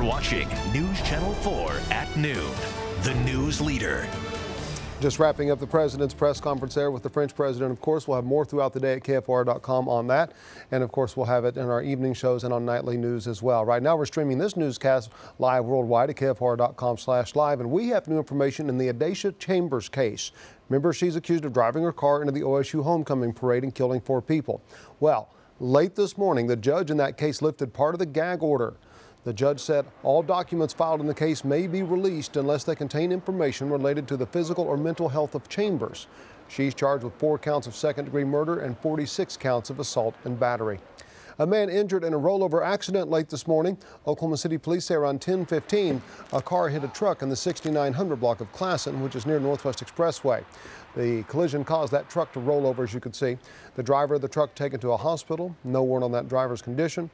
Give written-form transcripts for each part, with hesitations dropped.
You're watching News Channel 4 at noon, the news leader. Just wrapping up the president's press conference there with the French president. Of course, we'll have more throughout the day at KFR.com on that. And of course, we'll have it in our evening shows and on nightly news as well. Right now, we're streaming this newscast live worldwide at KFR.com/live. And we have new information in the Adacia Chambers case. Remember, she's accused of driving her car into the OSU homecoming parade and killing 4 people. Well, late this morning, the judge in that case lifted part of the gag order. The judge said all documents filed in the case may be released unless they contain information related to the physical or mental health of Chambers. She's charged with 4 counts of second-degree murder and 46 counts of assault and battery. A man injured in a rollover accident late this morning. Oklahoma City police say around 10:15, a car hit a truck in the 6900 block of Classen, which is near Northwest Expressway. The collision caused that truck to roll over, as you can see. The driver of the truck taken to a hospital. No word on that driver's condition.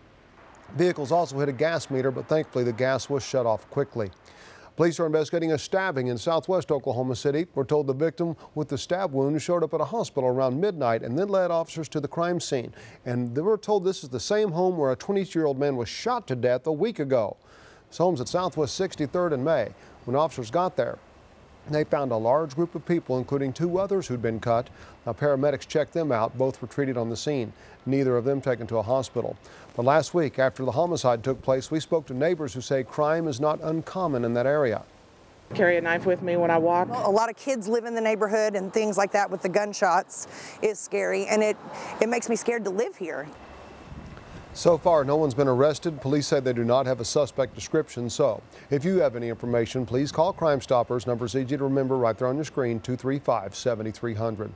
Vehicles also hit a gas meter, but thankfully the gas was shut off quickly. Police are investigating a stabbing in southwest Oklahoma City. We're told the victim with the stab wound showed up at a hospital around midnight and then led officers to the crime scene. And they were told this is the same home where a 22-year-old man was shot to death a week ago. This home's at Southwest 63rd and May. When officers got there, they found a large group of people, including 2 others who'd been cut. Now, paramedics checked them out. Both were treated on the scene. Neither of them taken to a hospital. But last week, after the homicide took place, we spoke to neighbors who say crime is not uncommon in that area. Carry a knife with me when I walk. Well, a lot of kids live in the neighborhood, and things like that with the gunshots is scary, and it makes me scared to live here. So far, no one's been arrested. Police say they do not have a suspect description. So if you have any information, please call Crime Stoppers. Number's easy to remember right there on your screen, 235-7300.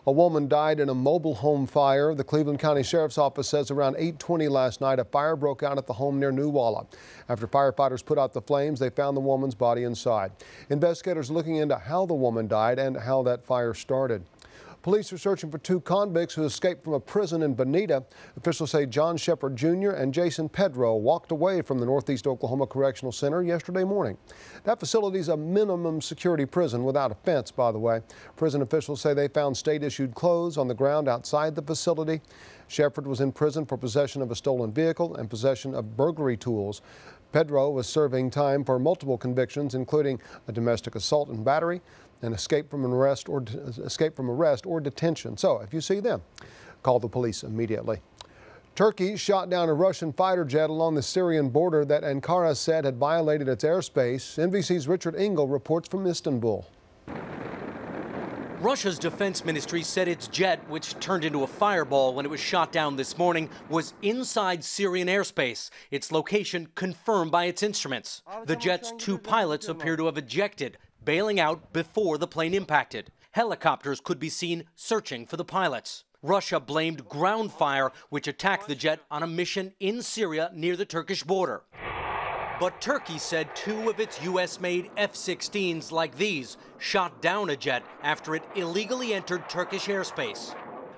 A woman died in a mobile home fire. The Cleveland County Sheriff's Office says around 8:20 last night, a fire broke out at the home near New Walla. After firefighters put out the flames, they found the woman's body inside. Investigators looking into how the woman died and how that fire started. Police are searching for 2 convicts who escaped from a prison in Bonita. Officials say John Shepard Jr. and Jason Pedro walked away from the Northeast Oklahoma Correctional Center yesterday morning. That facility is a minimum security prison without a fence, by the way. Prison officials say they found state-issued clothes on the ground outside the facility. Shepard was in prison for possession of a stolen vehicle and possession of burglary tools. Pedro was serving time for multiple convictions, including a domestic assault and battery, and escape from arrest or detention. So if you see them, call the police immediately. Turkey shot down a Russian fighter jet along the Syrian border that Ankara said had violated its airspace. NBC's Richard Engel reports from Istanbul. Russia's defense ministry said its jet, which turned into a fireball when it was shot down this morning, was inside Syrian airspace, its location confirmed by its instruments. The jet's 2 pilots appear to have ejected, bailing out before the plane impacted. Helicopters could be seen searching for the pilots. Russia blamed ground fire, which attacked the jet on a mission in Syria near the Turkish border. But Turkey said 2 of its U.S.-made F-16s like these shot down a jet after it illegally entered Turkish airspace.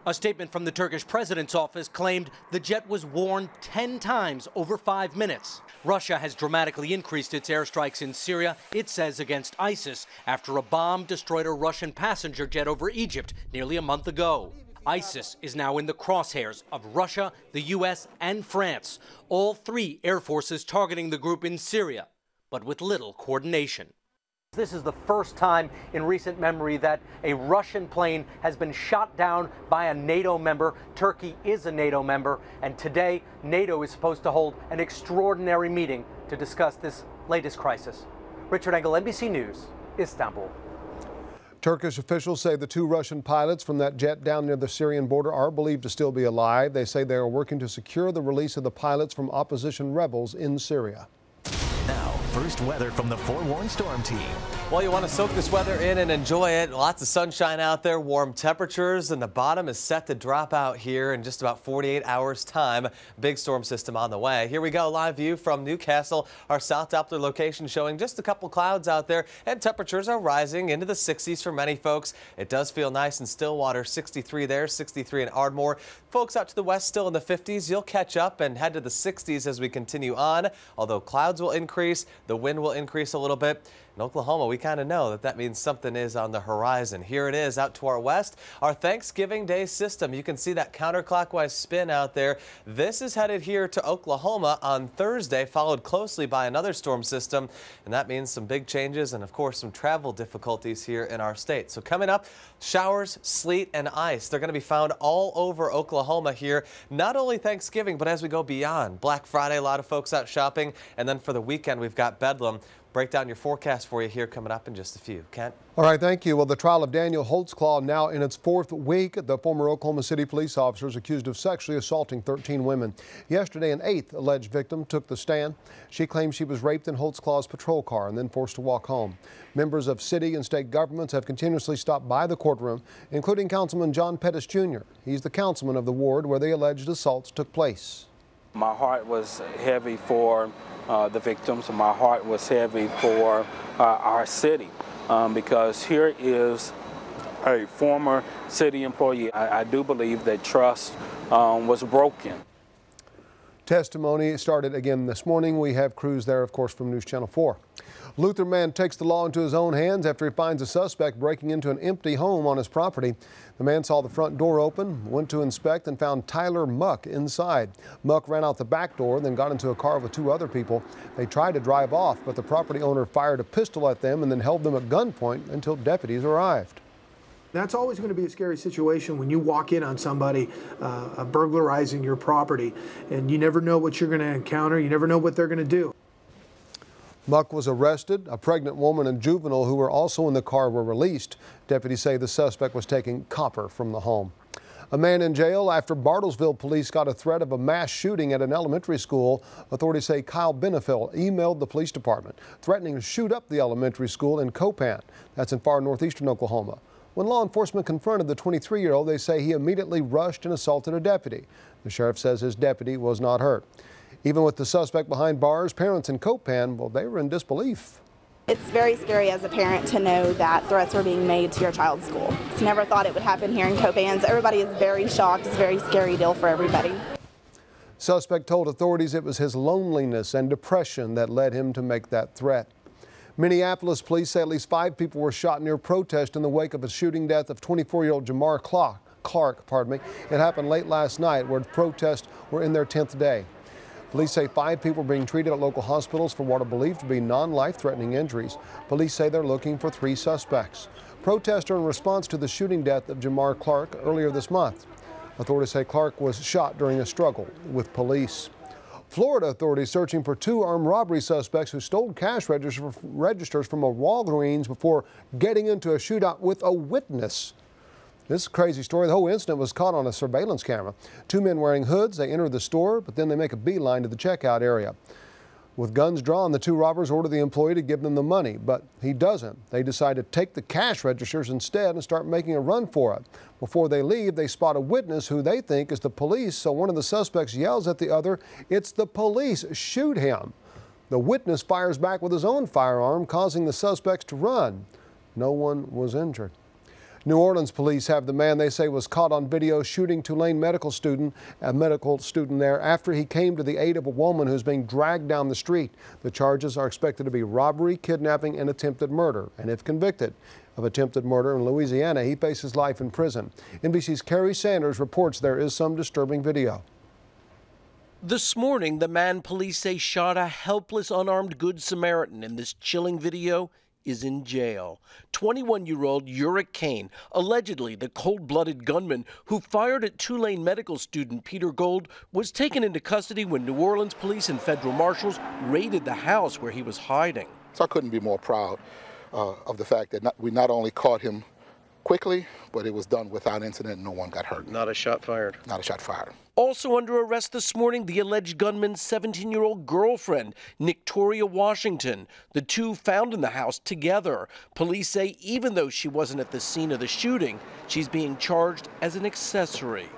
A statement from the Turkish president's office claimed the jet was worn 10 times over 5 minutes. Russia has dramatically increased its airstrikes in Syria, it says against ISIS, after a bomb destroyed a Russian passenger jet over Egypt nearly a month ago. ISIS is now in the crosshairs of Russia, the U.S., and France, all 3 air forces targeting the group in Syria, but with little coordination. This is the first time in recent memory that a Russian plane has been shot down by a NATO member. Turkey is a NATO member, and today NATO is supposed to hold an extraordinary meeting to discuss this latest crisis. Richard Engel, NBC News, Istanbul. Turkish officials say the 2 Russian pilots from that jet down near the Syrian border are believed to still be alive. They say they are working to secure the release of the pilots from opposition rebels in Syria. Now, first weather from the Forewarned Storm Team. Well, you want to soak this weather in and enjoy it. Lots of sunshine out there, warm temperatures, and the bottom is set to drop out here in just about 48 hours' time. Big storm system on the way. Here we go, live view from Newcastle, our South Doppler location showing just a couple clouds out there, and temperatures are rising into the 60s for many folks. It does feel nice in Stillwater, 63 there, 63 in Ardmore. Folks out to the west still in the 50s. You'll catch up and head to the 60s as we continue on, although clouds will increase, the wind will increase a little bit. In Oklahoma, we kind of know that means something is on the horizon. Here it is out to our west, our Thanksgiving Day system. You can see that counterclockwise spin out there. This is headed here to Oklahoma on Thursday, followed closely by another storm system. And that means some big changes and, of course, some travel difficulties here in our state. So coming up, showers, sleet, and ice. They're going to be found all over Oklahoma here, not only Thanksgiving, but as we go beyond. Black Friday, a lot of folks out shopping. And then for the weekend, we've got Bedlam. Break down your forecast for you here coming up in just a few. Kent? All right, thank you. Well, the trial of Daniel Holtzclaw now in its 4th week. The former Oklahoma City police officer is accused of sexually assaulting 13 women. Yesterday, an 8th alleged victim took the stand. She claims she was raped in Holtzclaw's patrol car and then forced to walk home. Members of city and state governments have continuously stopped by the courtroom, including Councilman John Pettis Jr. He's the councilman of the ward where the alleged assaults took place. My heart was heavy for the victims, and my heart was heavy for our city because here is a former city employee. I do believe that trust was broken. Testimony started again this morning. We have crews there, of course, from News Channel 4. Luther man takes the law into his own hands after he finds a suspect breaking into an empty home on his property. The man saw the front door open, went to inspect, and found Tyler Muck inside. Muck ran out the back door, then got into a car with 2 other people. They tried to drive off, but the property owner fired a pistol at them and then held them at gunpoint until deputies arrived. That's always going to be a scary situation when you walk in on somebody burglarizing your property, and you never know what you're going to encounter. You never know what they're going to do. Muck was arrested. A pregnant woman and juvenile who were also in the car were released. Deputies say the suspect was taking copper from the home. A man in jail after Bartlesville police got a threat of a mass shooting at an elementary school. Authorities say Kyle Benefiel emailed the police department, threatening to shoot up the elementary school in Copan. That's in far northeastern Oklahoma. When law enforcement confronted the 23-year-old, they say he immediately rushed and assaulted a deputy. The sheriff says his deputy was not hurt. Even with the suspect behind bars, parents in Copan, well, they were in disbelief. It's very scary as a parent to know that threats are being made to your child's school. Never thought it would happen here in Copan. Everybody is very shocked. It's a very scary deal for everybody. Suspect told authorities it was his loneliness and depression that led him to make that threat. Minneapolis police say at least 5 people were shot near protest in the wake of a shooting death of 24-year-old Jamar Clark. It happened late last night where protests were in their 10th day. Police say 5 people are being treated at local hospitals for what are believed to be non-life-threatening injuries. Police say they're looking for 3 suspects. Protests are in response to the shooting death of Jamar Clark earlier this month. Authorities say Clark was shot during a struggle with police. Florida authorities searching for 2 armed robbery suspects who stole cash registers from a Walgreens before getting into a shootout with a witness. This is a crazy story. The whole incident was caught on a surveillance camera. 2 men wearing hoods, they enter the store, but then they make a beeline to the checkout area. With guns drawn, the 2 robbers order the employee to give them the money, but he doesn't. They decide to take the cash registers instead and start making a run for it. Before they leave, they spot a witness who they think is the police, so one of the suspects yells at the other, "It's the police, shoot him." The witness fires back with his own firearm, causing the suspects to run. No one was injured. New Orleans police have the man they say was caught on video shooting Tulane a medical student there after he came to the aid of a woman who's being dragged down the street. The charges are expected to be robbery, kidnapping, and attempted murder. And if convicted of attempted murder in Louisiana, he faces life in prison. NBC's Kerry Sanders reports there is some disturbing video. This morning, the man police say shot a helpless unarmed Good Samaritan in this chilling video is in jail. 21-year-old Uric Kane, allegedly the cold-blooded gunman who fired at Tulane medical student Peter Gold, was taken into custody when New Orleans police and federal marshals raided the house where he was hiding. So I couldn't be more proud of the fact that we not only caught him quickly, but it was done without incident and no one got hurt. Not a shot fired. Not a shot fired. Also under arrest this morning, the alleged gunman's 17-year-old girlfriend, Victoria Washington. The 2 found in the house together. Police say even though she wasn't at the scene of the shooting, she's being charged as an accessory.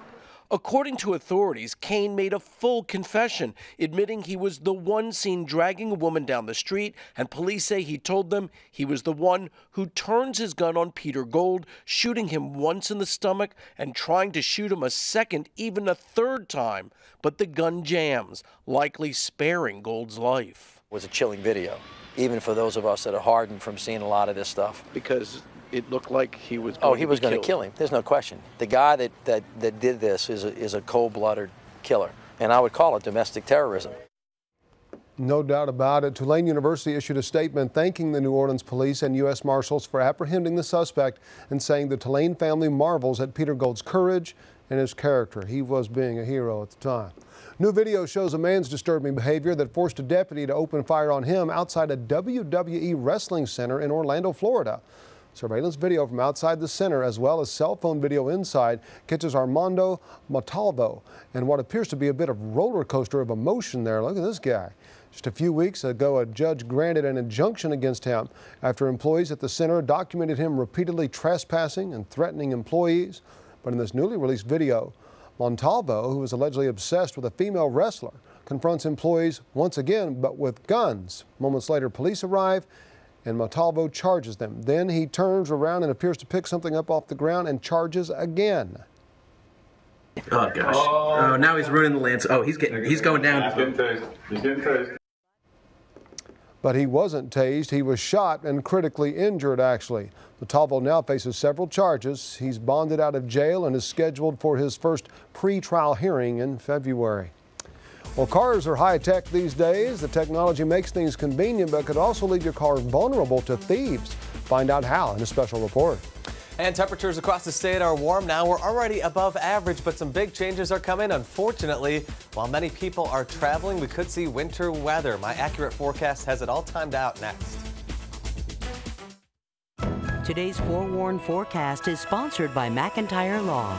According to authorities, Kane made a full confession, admitting he was the one seen dragging a woman down the street, and police say he told them he was the one who turns his gun on Peter Gold, shooting him once in the stomach and trying to shoot him a second, even a third time. But the gun jams, likely sparing Gold's life. It was a chilling video, even for those of us that are hardened from seeing a lot of this stuff. Because it looked like he was going to kill him. There's no question. The guy that did this is a cold-blooded killer, and I would call it domestic terrorism. No doubt about it. Tulane University issued a statement thanking the New Orleans police and U.S. Marshals for apprehending the suspect and saying the Tulane family marvels at Peter Gold's courage and his character. He was being a hero at the time. New video shows a man's disturbing behavior that forced a deputy to open fire on him outside a WWE wrestling center in Orlando, Florida. Surveillance video from outside the center, as well as cell phone video inside, catches Armando Montalvo and what appears to be a bit of roller coaster of emotion there. Look at this guy. Just a few weeks ago, a judge granted an injunction against him after employees at the center documented him repeatedly trespassing and threatening employees. But in this newly released video, Montalvo, who is allegedly obsessed with a female wrestler, confronts employees once again, but with guns. Moments later, police arrive and Montalvo charges them. Then he turns around and appears to pick something up off the ground and charges again. Oh gosh! Oh, now he's ruining the lance. Oh, he's going down. He's getting tased. He's getting tased. But he wasn't tased. He was shot and critically injured, actually. Montalvo now faces several charges. He's bonded out of jail and is scheduled for his first pre-trial hearing in February. Well, cars are high-tech these days. The technology makes things convenient, but could also leave your car vulnerable to thieves. Find out how in a special report. And temperatures across the state are warm now. We're already above average, but some big changes are coming. Unfortunately, while many people are traveling, we could see winter weather. My accurate forecast has it all timed out next. Today's Forewarned forecast is sponsored by McIntyre Law.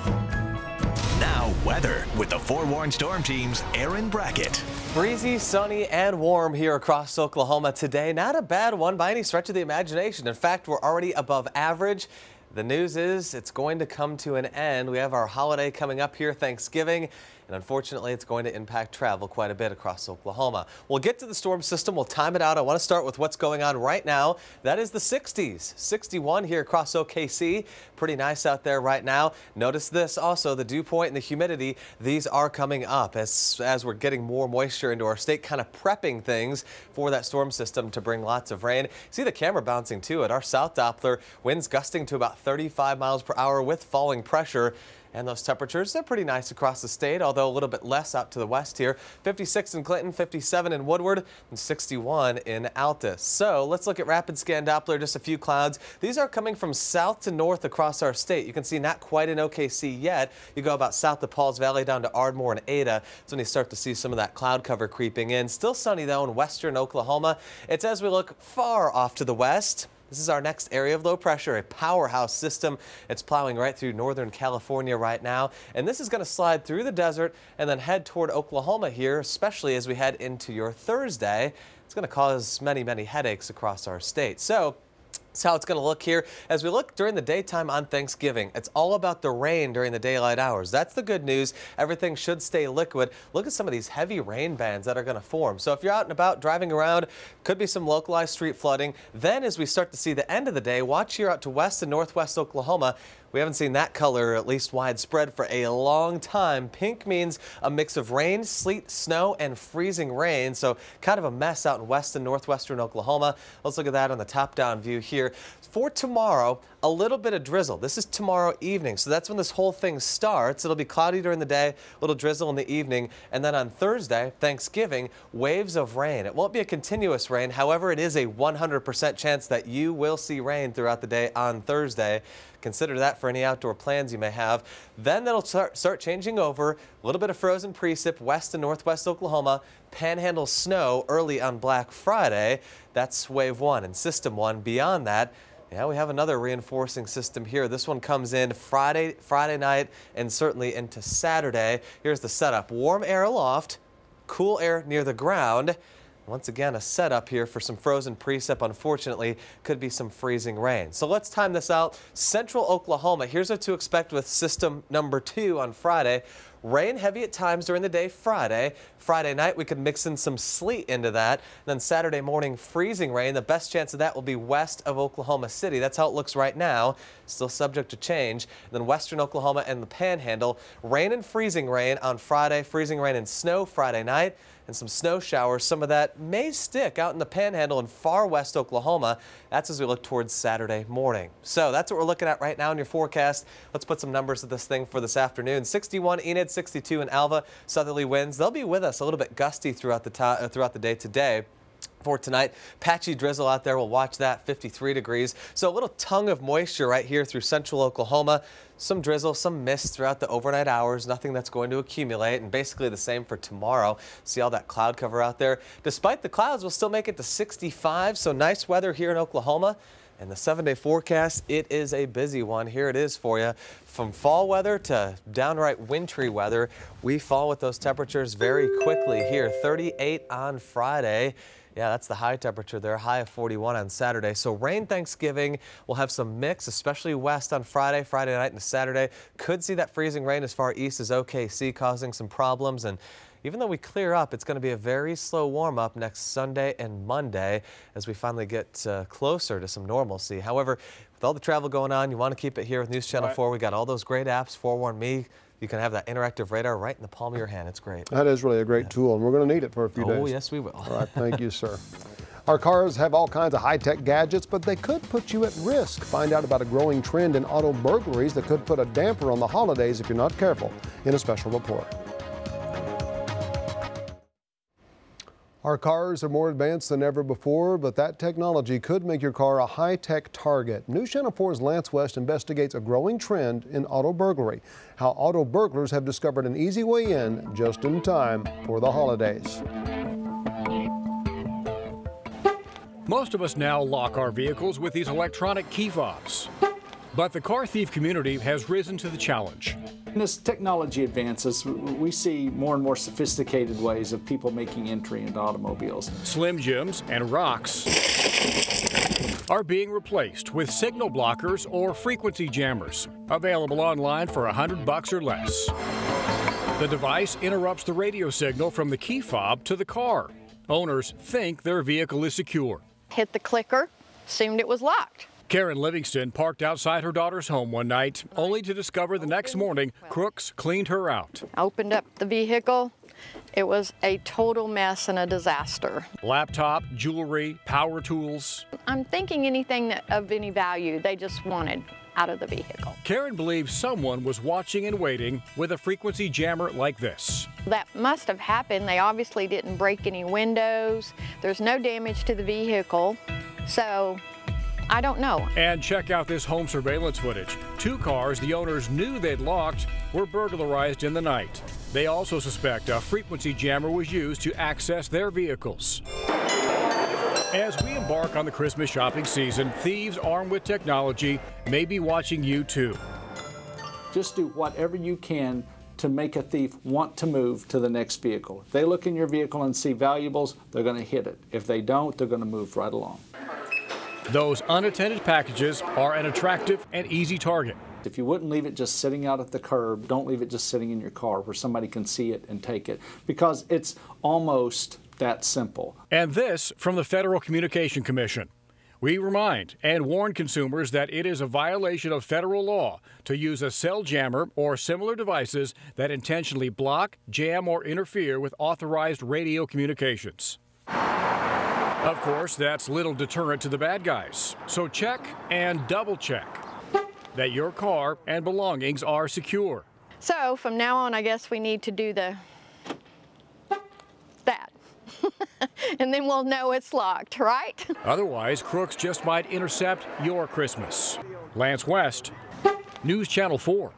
Now, weather with the Forewarned Storm Team's Aaron Brackett. Breezy, sunny, and warm here across Oklahoma today. Not a bad one by any stretch of the imagination. In fact, we're already above average. The news is it's going to come to an end. We have our holiday coming up here, Thanksgiving, and unfortunately it's going to impact travel quite a bit across Oklahoma. We'll get to the storm system. We'll time it out. I want to start with what's going on right now. That is the 60s. 61 here across OKC. Pretty nice out there right now. Notice this also, the dew point and the humidity. These are coming up as we're getting more moisture into our state, kind of prepping things for that storm system to bring lots of rain. See the camera bouncing too at our south Doppler. Winds gusting to about 35 miles per hour with falling pressure. And those temperatures, they're pretty nice across the state, although a little bit less out to the west here. 56 in Clinton, 57 in Woodward, and 61 in Altus. So let's look at rapid scan Doppler, just a few clouds. These are coming from south to north across our state. You can see not quite in OKC yet. You go about south of Pauls Valley down to Ardmore and Ada. That's when you start to see some of that cloud cover creeping in. Still sunny though in western Oklahoma. It's as we look far off to the west. This is our next area of low pressure, a powerhouse system. It's plowing right through northern California right now. And this is going to slide through the desert and then head toward Oklahoma here, especially as we head into your Thursday. It's going to cause many, many headaches across our state. So that's how it's going to look here. As we look during the daytime on Thanksgiving, it's all about the rain during the daylight hours. That's the good news. Everything should stay liquid. Look at some of these heavy rain bands that are going to form. So if you're out and about driving around, could be some localized street flooding. Then as we start to see the end of the day, watch here out to west and northwest Oklahoma. We haven't seen that color, at least widespread, for a long time. Pink means a mix of rain, sleet, snow, and freezing rain. So kind of a mess out in west and northwestern Oklahoma. Let's look at that on the top-down view here. For tomorrow, a little bit of drizzle. This is tomorrow evening, so that's when this whole thing starts. It'll be cloudy during the day, a little drizzle in the evening, and then on Thursday, Thanksgiving, waves of rain. It won't be a continuous rain. However, it is a 100% chance that you will see rain throughout the day on Thursday. Consider that for any outdoor plans you may have. Then that'll start changing over. A little bit of frozen precip west and northwest Oklahoma. Panhandle snow early on Black Friday. That's wave 1 and system 1. Beyond that, yeah, we have another reinforcing system here. This one comes in Friday night and certainly into Saturday. Here's the setup. Warm air aloft, cool air near the ground. Once again, a setup here for some frozen precip. Unfortunately, could be some freezing rain. So let's time this out. Central Oklahoma, here's what to expect with system number 2 on Friday. Rain heavy at times during the day Friday. Friday night, we could mix in some sleet into that. Then Saturday morning, freezing rain. The best chance of that will be west of Oklahoma City. That's how it looks right now. Still subject to change. And then western Oklahoma and the Panhandle. Rain and freezing rain on Friday. Freezing rain and snow Friday night. And some snow showers. Some of that may stick out in the Panhandle in far west Oklahoma. That's as we look towards Saturday morning. So that's what we're looking at right now in your forecast. Let's put some numbers to this thing for this afternoon. 61 Enid, 62 in Alva. Southerly winds. They'll be with us a little bit gusty throughout the day today. For tonight, patchy drizzle out there. We'll watch that. 53 degrees. So a little tongue of moisture right here through central Oklahoma. Some drizzle, some mist throughout the overnight hours. Nothing that's going to accumulate, and basically the same for tomorrow. See all that cloud cover out there. Despite the clouds, we'll still make it to 65. So nice weather here in Oklahoma. And the 7-day forecast, it is a busy one. Here it is for you. From fall weather to downright wintry weather, we fall with those temperatures very quickly here. 38 on Friday. Yeah, that's the high temperature there, high of 41 on Saturday. So rain Thanksgiving, we'll have some mix, especially west on Friday night and Saturday. Could see that freezing rain as far east as OKC, causing some problems. And even though we clear up, it's going to be a very slow warm up next Sunday and Monday as we finally get closer to some normalcy. However, with all the travel going on, you want to keep it here with News Channel 4. We got all those great apps, Forewarn Me. You can have that interactive radar right in the palm of your hand. It's great. That is really a great tool, and we're going to need it for a few days. Oh, yes, we will. All right, thank you, sir. Our cars have all kinds of high-tech gadgets, but they could put you at risk. Find out about a growing trend in auto burglaries that could put a damper on the holidays if you're not careful in a special report. Our cars are more advanced than ever before, but that technology could make your car a high-tech target. News Channel 4's Lance West investigates a growing trend in auto burglary, how auto burglars have discovered an easy way in just in time for the holidays. Most of us now lock our vehicles with these electronic key fobs. But the car thief community has risen to the challenge. As technology advances, we see more and more sophisticated ways of people making entry into automobiles. Slim Jims and rocks are being replaced with signal blockers or frequency jammers, available online for $100 or less. The device interrupts the radio signal from the key fob to the car. Owners think their vehicle is secure. Hit the clicker, assumed it was locked. Karen Livingston parked outside her daughter's home one night, only to discover the next morning crooks cleaned her out. I opened up the vehicle. It was a total mess and a disaster. Laptop, jewelry, power tools. I'm thinking anything of any value they just wanted out of the vehicle. Karen believes someone was watching and waiting with a frequency jammer like this. That must have happened. They obviously didn't break any windows. There's no damage to the vehicle, so I don't know. And check out this home surveillance footage. 2 cars the owners knew they'd locked were burglarized in the night. They also suspect a frequency jammer was used to access their vehicles. As we embark on the Christmas shopping season, thieves armed with technology may be watching you too. Just do whatever you can to make a thief want to move to the next vehicle. If they look in your vehicle and see valuables, they're going to hit it. If they don't, they're going to move right along. Those unattended packages are an attractive and easy target. If you wouldn't leave it just sitting out at the curb, don't leave it just sitting in your car where somebody can see it and take it, because it's almost that simple. And this from the Federal Communication Commission. We remind and warn consumers that it is a violation of federal law to use a cell jammer or similar devices that intentionally block, jam, or interfere with authorized radio communications. Of course, that's little deterrent to the bad guys. So check and double check that your car and belongings are secure. So from now on, I guess we need to do that. And then we'll know it's locked, right? Otherwise, crooks just might intercept your Christmas. Lance West, News Channel 4.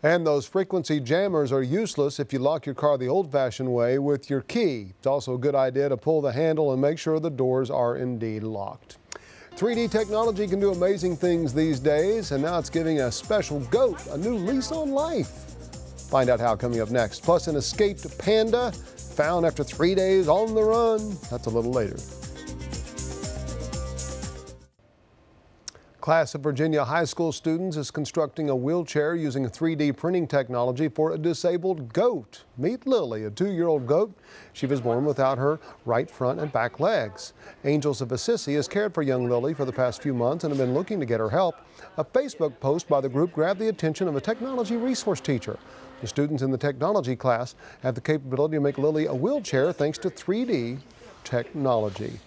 And those frequency jammers are useless if you lock your car the old-fashioned way with your key. It's also a good idea to pull the handle and make sure the doors are indeed locked. 3D technology can do amazing things these days, and now it's giving a special goat a new lease on life. Find out how coming up next. Plus, an escaped panda found after 3 days on the run. That's a little later. Class of Virginia high school students is constructing a wheelchair using 3D printing technology for a disabled goat. Meet Lily, a 2-year-old goat. She was born without her right front and back legs. Angels of Assisi has cared for young Lily for the past few months and have been looking to get her help. A Facebook post by the group grabbed the attention of a technology resource teacher. The students in the technology class have the capability to make Lily a wheelchair thanks to 3D technology.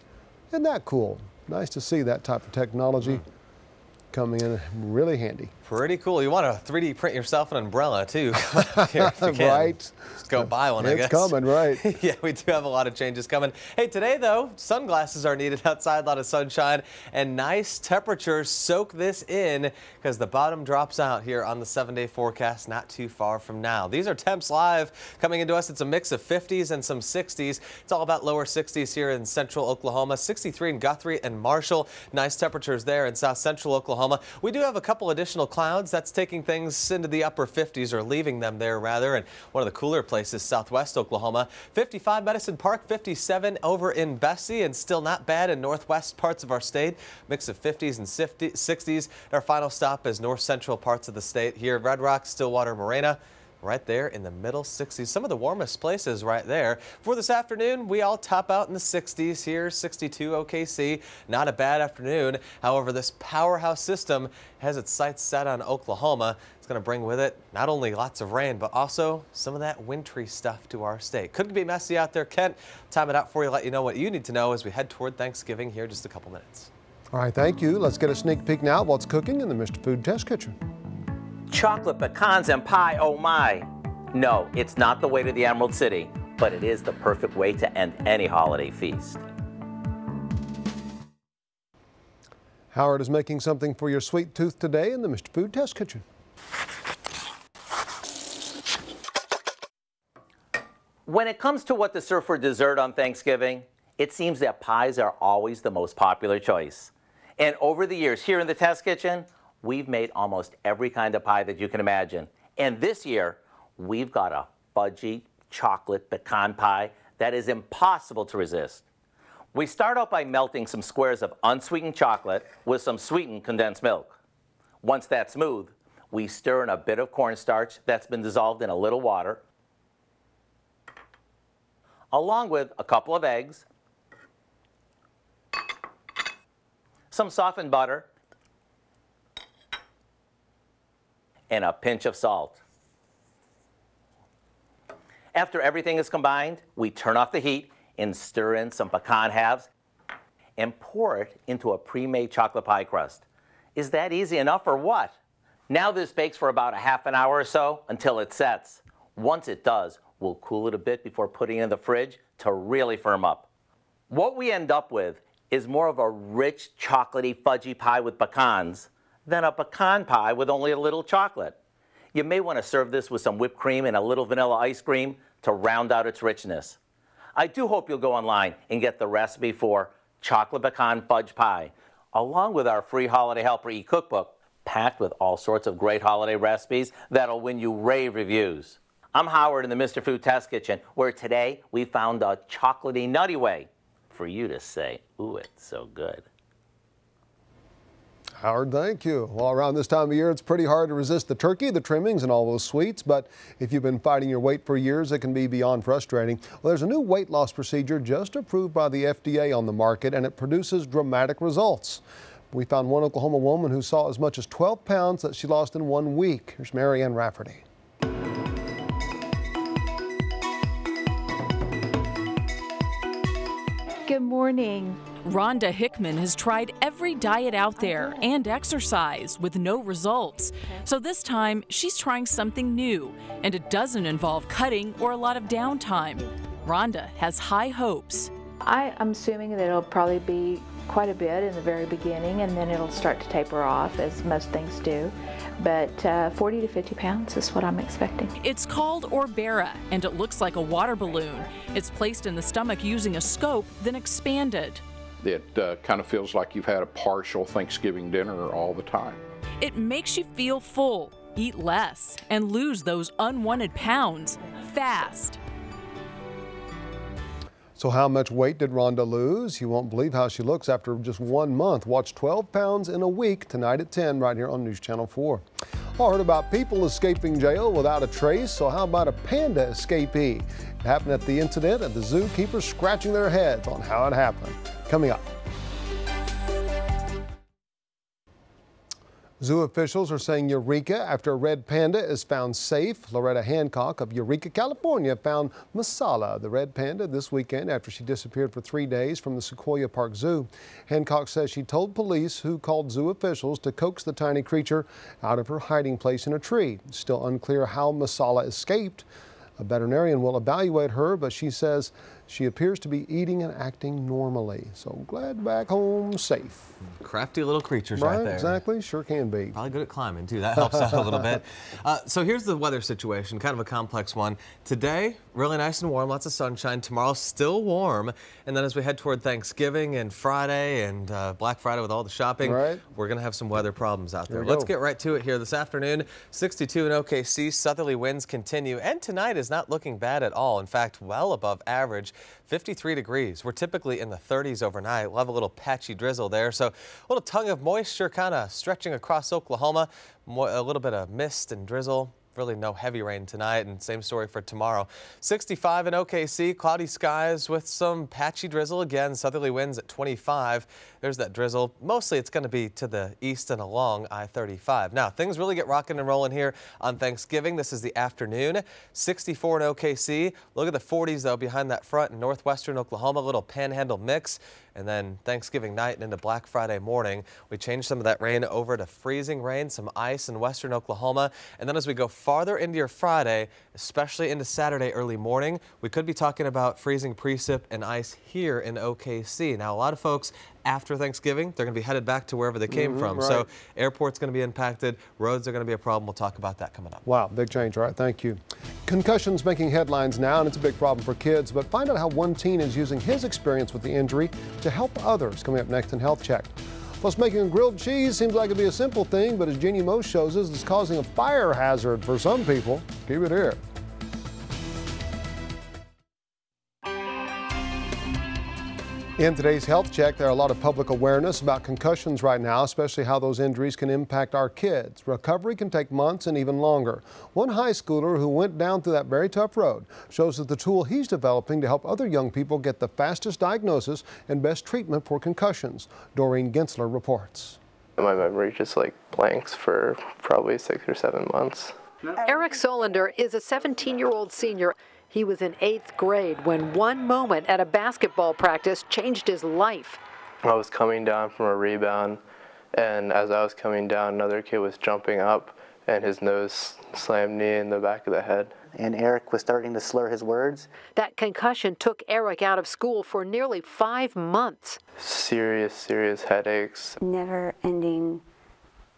Isn't that cool? Nice to see that type of technology coming in really handy. Pretty cool. You want to 3D print yourself an umbrella too. Here, if you can. Right. Just go buy one, I guess. It's coming, right. Yeah, we do have a lot of changes coming. Hey, today though, sunglasses are needed outside, a lot of sunshine and nice temperatures. Soak this in because the bottom drops out here on the 7-day forecast not too far from now. These are temps live coming into us. It's a mix of 50s and some 60s. It's all about lower 60s here in central Oklahoma, 63 in Guthrie and Marshall. Nice temperatures there in south central Oklahoma. We do have a couple additional clouds that's taking things into the upper 50s, or leaving them there rather, and one of the cooler places, southwest Oklahoma. 55 Medicine Park, 57 over in Bessie, and still not bad in northwest parts of our state. Mix of 50s and 60s. Our final stop is north central parts of the state here. Red Rock, Stillwater, Marina. Right there in the middle 60s. Some of the warmest places right there. For this afternoon, we all top out in the 60s here, 62 OKC. Not a bad afternoon. However, this powerhouse system has its sights set on Oklahoma. It's going to bring with it not only lots of rain, but also some of that wintry stuff to our state. Could be messy out there. Kent, time it out for you, let you know what you need to know as we head toward Thanksgiving here in just a couple minutes. All right, thank you. Let's get a sneak peek now at what's cooking in the Mr. Food Test Kitchen. Chocolate pecans and pie, oh my. No, it's not the way to the Emerald City, but it is the perfect way to end any holiday feast. Howard is making something for your sweet tooth today in the Mr. Food Test Kitchen. When it comes to what to serve for dessert on Thanksgiving, it seems that pies are always the most popular choice. And over the years here in the Test Kitchen, we've made almost every kind of pie that you can imagine. And this year, we've got a fudgy chocolate pecan pie that is impossible to resist. We start out by melting some squares of unsweetened chocolate with some sweetened condensed milk. Once that's smooth, we stir in a bit of cornstarch that's been dissolved in a little water, along with a couple of eggs, some softened butter, and a pinch of salt. After everything is combined, we turn off the heat and stir in some pecan halves and pour it into a pre-made chocolate pie crust. Is that easy enough or what? Now this bakes for about a half an hour or so until it sets. Once it does, we'll cool it a bit before putting it in the fridge to really firm up. What we end up with is more of a rich, chocolatey, fudgy pie with pecans than a pecan pie with only a little chocolate. You may want to serve this with some whipped cream and a little vanilla ice cream to round out its richness. I do hope you'll go online and get the recipe for chocolate pecan fudge pie, along with our free Holiday Helper e-cookbook, packed with all sorts of great holiday recipes that'll win you rave reviews. I'm Howard in the Mr. Food Test Kitchen, where today we found a chocolatey, nutty way for you to say, ooh, it's so good. Howard, thank you. Well, around this time of year, it's pretty hard to resist the turkey, the trimmings, and all those sweets. But if you've been fighting your weight for years, it can be beyond frustrating. Well, there's a new weight loss procedure just approved by the FDA on the market, and it produces dramatic results. We found one Oklahoma woman who saw as much as 12 pounds that she lost in 1 week. Here's Mary Ann Rafferty. Good morning. Rhonda Hickman has tried every diet out there and exercise with no results. So this time she's trying something new, and it doesn't involve cutting or a lot of downtime. Rhonda has high hopes. I'm assuming that it'll probably be quite a bit in the very beginning, and then it'll start to taper off, as most things do. But 40 to 50 pounds is what I'm expecting. It's called Orbera, and it looks like a water balloon. It's placed in the stomach using a scope, then expanded. It kind of feels like you've had a partial Thanksgiving dinner all the time. It makes you feel full, eat less, and lose those unwanted pounds fast. So how much weight did Rhonda lose? You won't believe how she looks after just 1 month. Watch 12 pounds in a week tonight at 10 right here on News Channel 4. I heard about people escaping jail without a trace, so how about a panda escapee? It happened at the incident and the zookeepers scratching their heads on how it happened. Coming up. Zoo officials are saying Eureka after a red panda is found safe. Loretta Hancock of Eureka, California found Masala, the red panda, this weekend after she disappeared for 3 days from the Sequoia Park Zoo. Hancock says she told police, who called zoo officials, to coax the tiny creature out of her hiding place in a tree. It's still unclear how Masala escaped. A veterinarian will evaluate her, but she says she appears to be eating and acting normally. So glad back home safe. Crafty little creatures right there. Exactly, sure can be. Probably good at climbing too. That helps out a little bit. So here's the weather situation, kind of a complex one. Today, really nice and warm, lots of sunshine. Tomorrow, still warm. And then as we head toward Thanksgiving and Friday and Black Friday with all the shopping, we're going to have some weather problems out there. Let's get right to it here this afternoon. 62 in OKC, southerly winds continue, and tonight is not looking bad at all. In fact, well above average. 53 degrees. We're typically in the 30s overnight. We'll have a little patchy drizzle there. So a little tongue of moisture kind of stretching across Oklahoma. A little bit of mist and drizzle. Really no heavy rain tonight, and same story for tomorrow. 65 in OKC, cloudy skies with some patchy drizzle again, southerly winds at 25. There's that drizzle. Mostly it's going to be to the east and along I-35. Now, things really get rocking and rolling here on Thanksgiving. This is the afternoon. 64 in OKC. Look at the 40s, though, behind that front in northwestern Oklahoma, a little panhandle mix. And then Thanksgiving night and into Black Friday morning, we changed some of that rain over to freezing rain, some ice in western Oklahoma. And then as we go farther into your Friday, especially into Saturday early morning, we could be talking about freezing precip and ice here in OKC. Now, a lot of folks after Thanksgiving, they're going to be headed back to wherever they came from. So airport's going to be impacted. Roads are going to be a problem. We'll talk about that coming up. Wow, big change. All right, thank you. Concussions making headlines now, and it's a big problem for kids. But find out how one teen is using his experience with the injury to help others. Coming up next in Health Check. Plus, making a grilled cheese seems like it'd be a simple thing, but as Jeannie Most shows us, it's causing a fire hazard for some people. Keep it here. In today's Health Check, there are a lot of public awareness about concussions right now, especially how those injuries can impact our kids. Recovery can take months and even longer. One high schooler who went down through that very tough road shows us the tool he's developing to help other young people get the fastest diagnosis and best treatment for concussions. Doreen Gensler reports. My memory just blanks for probably 6 or 7 months. Eric Solander is a 17-year-old senior. He was in 8th grade when one moment at a basketball practice changed his life. I was coming down from a rebound, and as I was coming down, another kid was jumping up, and his nose slammed me in the back of the head. And Eric was starting to slur his words. That concussion took Eric out of school for nearly 5 months. Serious headaches. Never-ending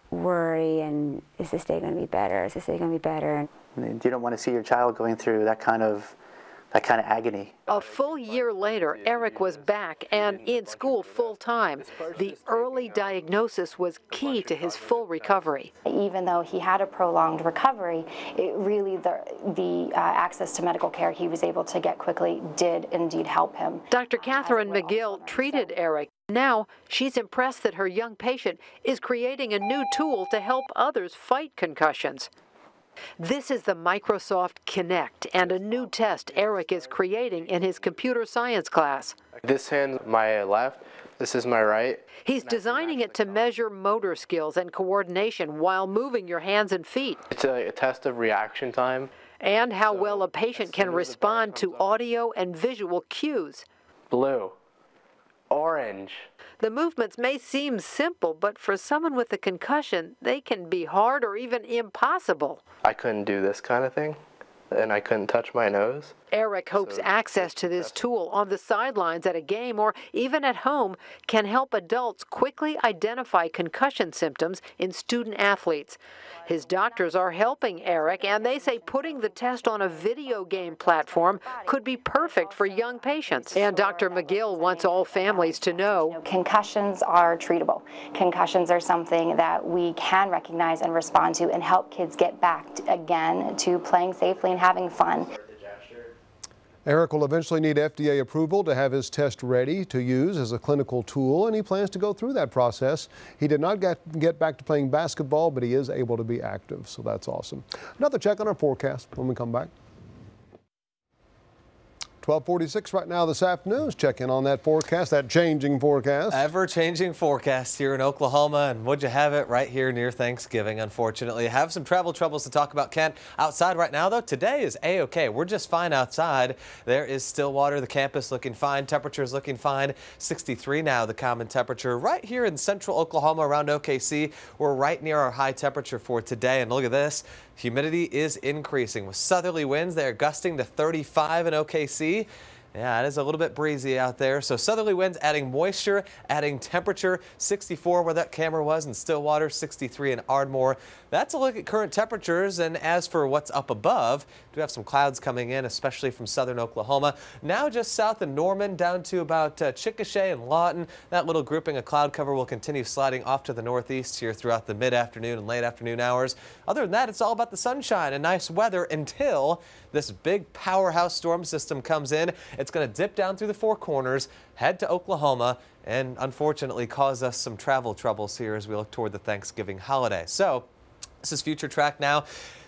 worry, and is this day going to be better? Is this day going to be better? You don't want to see your child going through that kind of agony. A full year later, Eric was back and in school full-time. The early diagnosis was key to his full recovery. Even though he had a prolonged recovery, it really the access to medical care he was able to get quickly did indeed help him. Dr. Catherine McGill treated Eric. Now, she's impressed that her young patient is creating a new tool to help others fight concussions. This is the Microsoft Kinect and a new test Eric is creating in his computer science class. This hand's my left, this is my right. He's designing it to measure motor skills and coordination while moving your hands and feet. It's a test of reaction time. And how well a patient can respond to audio and visual cues. Blue, orange. The movements may seem simple, but for someone with a concussion, they can be hard or even impossible. I couldn't do this kind of thing, and I couldn't touch my nose. Eric hopes access to this tool on the sidelines at a game or even at home can help adults quickly identify concussion symptoms in student athletes. His doctors are helping Eric, and they say putting the test on a video game platform could be perfect for young patients. And Dr. McGill wants all families to know. Concussions are treatable. Concussions are something that we can recognize and respond to and help kids get back again to playing safely and having fun. Eric will eventually need FDA approval to have his test ready to use as a clinical tool, and he plans to go through that process. He did not get back to playing basketball, but he is able to be active, so that's awesome. Another check on our forecast when we come back. 12:46 right now this afternoon. Check in on that forecast, that changing forecast. Ever-changing forecast here in Oklahoma, and would you have it right here near Thanksgiving, unfortunately. Have some travel troubles to talk about, Kent. Outside right now, though, today is A-OK. We're just fine outside. There is Stillwater, the campus looking fine. Temperatures looking fine. 63 now, the common temperature. Right here in central Oklahoma around OKC, we're right near our high temperature for today. And look at this. Humidity is increasing with southerly winds. They are gusting to 35 in OKC. Yeah, it is a little bit breezy out there. So southerly winds adding moisture, adding temperature. 64 where that camera was in Stillwater, 63 in Ardmore. That's a look at current temperatures. And as for what's up above, we have some clouds coming in, especially from southern Oklahoma. Now just south of Norman down to about Chickasha and Lawton. That little grouping of cloud cover will continue sliding off to the northeast here throughout the mid-afternoon and late afternoon hours. Other than that, it's all about the sunshine and nice weather until this big powerhouse storm system comes in. It's going to dip down through the Four Corners, head to Oklahoma, and unfortunately cause us some travel troubles here as we look toward the Thanksgiving holiday. So this is Future Track now.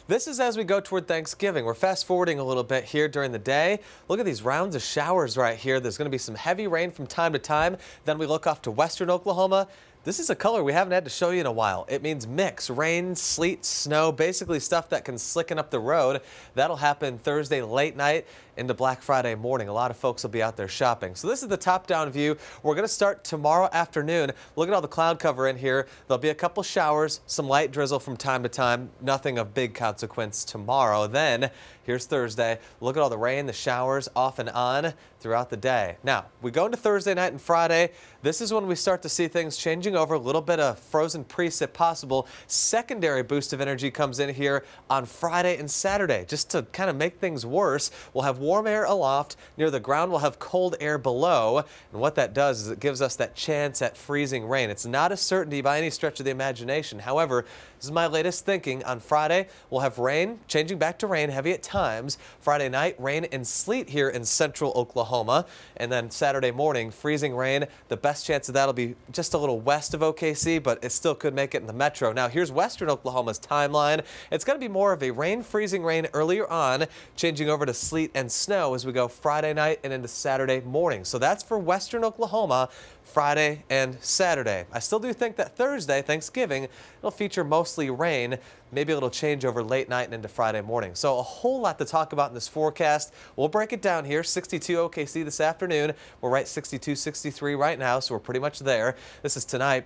This is as we go toward Thanksgiving. We're fast forwarding a little bit here during the day. Look at these rounds of showers right here. There's going to be some heavy rain from time to time. Then we look off to western Oklahoma. This is a color we haven't had to show you in a while. It means mix, rain, sleet, snow, basically stuff that can slicken up the road. That'll happen Thursday late night into Black Friday morning. A lot of folks will be out there shopping. So this is the top-down view. We're going to start tomorrow afternoon. Look at all the cloud cover in here. There'll be a couple showers, some light drizzle from time to time. Nothing of big consequence tomorrow. Then here's Thursday. Look at all the rain, the showers off and on throughout the day. Now, we go into Thursday night and Friday. This is when we start to see things changing over. A little bit of frozen precip possible. Secondary boost of energy comes in here on Friday and Saturday. Just to kind of make things worse, we'll have warm air aloft. Near the ground, we'll have cold air below. And what that does is it gives us that chance at freezing rain. It's not a certainty by any stretch of the imagination. However, this is my latest thinking. On Friday, we'll have rain, changing back to rain, heavy at times. Friday night, rain and sleet here in central Oklahoma. And then Saturday morning, freezing rain. The best chance of that will be just a little west of OKC, but it still could make it in the metro. Now, here's western Oklahoma's timeline. It's going to be more of a rain, freezing rain earlier on, changing over to sleet and snow as we go Friday night and into Saturday morning. So that's for western Oklahoma, Friday and Saturday. I still do think that Thursday, Thanksgiving, it'll feature mostly rain, maybe a little change over late night and into Friday morning. So a whole lot to talk about in this forecast. We'll break it down here. 62 OKC this afternoon. We're right 62, 63 right now, so we're pretty much there. This is tonight.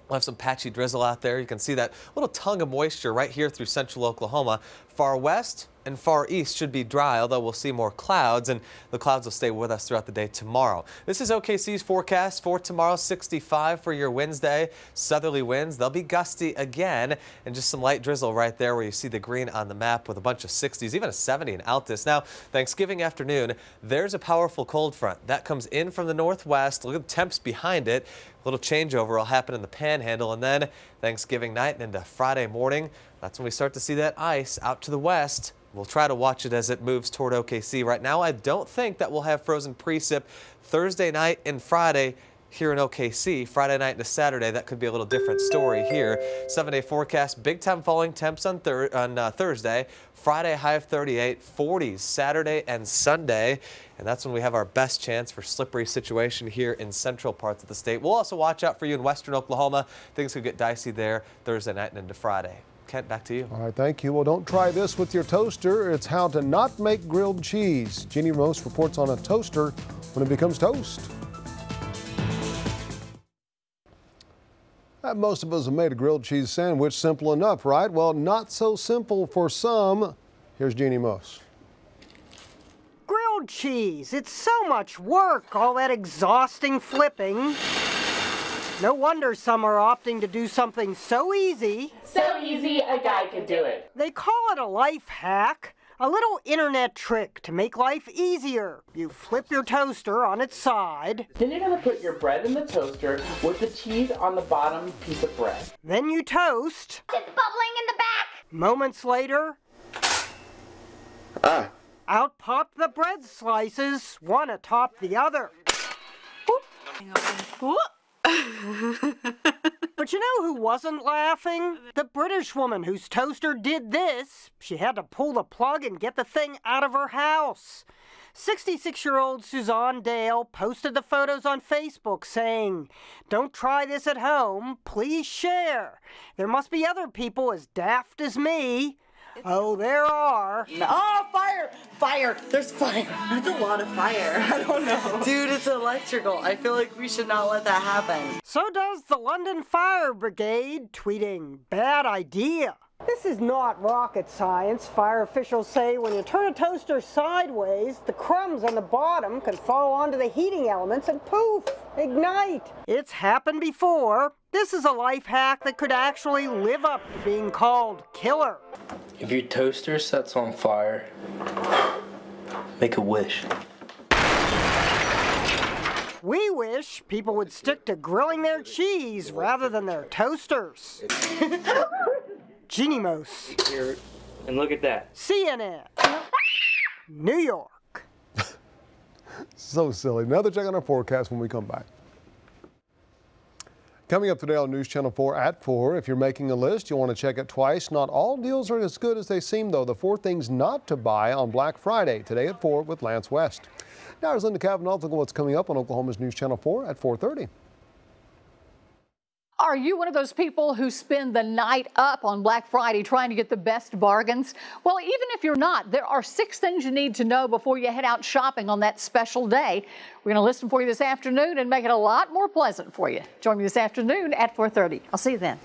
We'll have some patchy drizzle out there. You can see that little tongue of moisture right here through central Oklahoma. Far west and far east should be dry, although we'll see more clouds, and the clouds will stay with us throughout the day tomorrow. This is OKC's forecast for tomorrow. 65 for your Wednesday. Southerly winds, they'll be gusty again, and just some light drizzle right there where you see the green on the map with a bunch of 60s, even a 70 in Altus. Now, Thanksgiving afternoon, there's a powerful cold front that comes in from the northwest. Look at the temps behind it. A little changeover will happen in the panhandle, and then Thanksgiving night and into Friday morning, that's when we start to see that ice out to the west. We'll try to watch it as it moves toward OKC. Right now, I don't think that we'll have frozen precip Thursday night and Friday here in OKC. Friday night into Saturday, that could be a little different story here. 7-day forecast, big time falling temps on Thursday. Friday, high of 38, 40s Saturday and Sunday. And that's when we have our best chance for slippery situation here in central parts of the state. We'll also watch out for you in western Oklahoma. Things could get dicey there Thursday night and into Friday. Kent, back to you. All right, thank you. Well, don't try this with your toaster. It's how to not make grilled cheese. Jeannie Rose reports on a toaster when it becomes toast. Most of us have made a grilled cheese sandwich. Simple enough, right? Well, not so simple for some. Here's Jeannie Moss. Grilled cheese. It's so much work, all that exhausting flipping. No wonder some are opting to do something so easy. So easy, a guy could do it. They call it a life hack. A little internet trick to make life easier. You flip your toaster on its side. Then you're going to put your bread in the toaster with the cheese on the bottom piece of bread. Then you toast. It's bubbling in the back. Moments later, Out popped the bread slices, one atop the other. But you know who wasn't laughing? The British woman whose toaster did this. She had to pull the plug and get the thing out of her house. 66-year-old Suzanne Dale posted the photos on Facebook saying, "Don't try this at home, please share. There must be other people as daft as me." Oh, there are. Oh, fire! Fire! There's fire. That's a lot of fire. I don't know. Dude, it's electrical. I feel like we should not let that happen. So does the London Fire Brigade, tweeting, "Bad idea." This is not rocket science. Fire officials say when you turn a toaster sideways, the crumbs on the bottom can fall onto the heating elements and poof, ignite. It's happened before. This is a life hack that could actually live up to being called killer. If your toaster sets on fire, make a wish. We wish people would stick to grilling their cheese rather than their toasters. Genimos. Here, and look at that. CNN. New York. So silly. Another check on our forecast when we come back. Coming up today on News Channel 4 at 4, if you're making a list, you'll want to check it twice. Not all deals are as good as they seem, though. The 4 things not to buy on Black Friday, today at 4 with Lance West. Now here's Linda Kavanaugh. Look at what's coming up on Oklahoma's News Channel 4 at 4:30. Are you one of those people who spend the night up on Black Friday trying to get the best bargains? Well, even if you're not, there are 6 things you need to know before you head out shopping on that special day. We're going to list them for you this afternoon and make it a lot more pleasant for you. Join me this afternoon at 4:30. I'll see you then.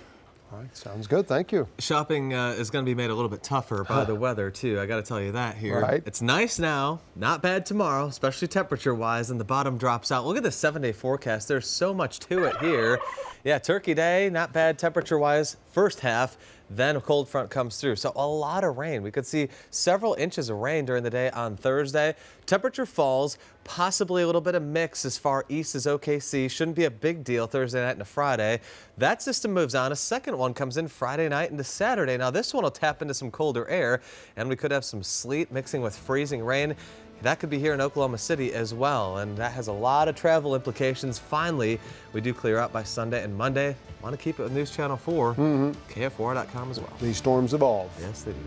All right, sounds good. Thank you. Shopping is going to be made a little bit tougher by the weather, too. I got to tell you that here. Right. It's nice now, not bad tomorrow, especially temperature-wise, and the bottom drops out. Look at the 7-day forecast. There's so much to it here. Yeah, Turkey Day, not bad temperature-wise, first half. Then a cold front comes through. So a lot of rain. We could see several inches of rain during the day on Thursday. Temperature falls, possibly a little bit of mix as far east as OKC. Shouldn't be a big deal Thursday night into Friday. That system moves on. A second one comes in Friday night into Saturday. Now this one will tap into some colder air, and we could have some sleet mixing with freezing rain. That could be here in Oklahoma City as well, and that has a lot of travel implications. Finally, we do clear up by Sunday and Monday. Want to keep it with News Channel 4, KF4.com as well. These storms evolve. Yes, they do.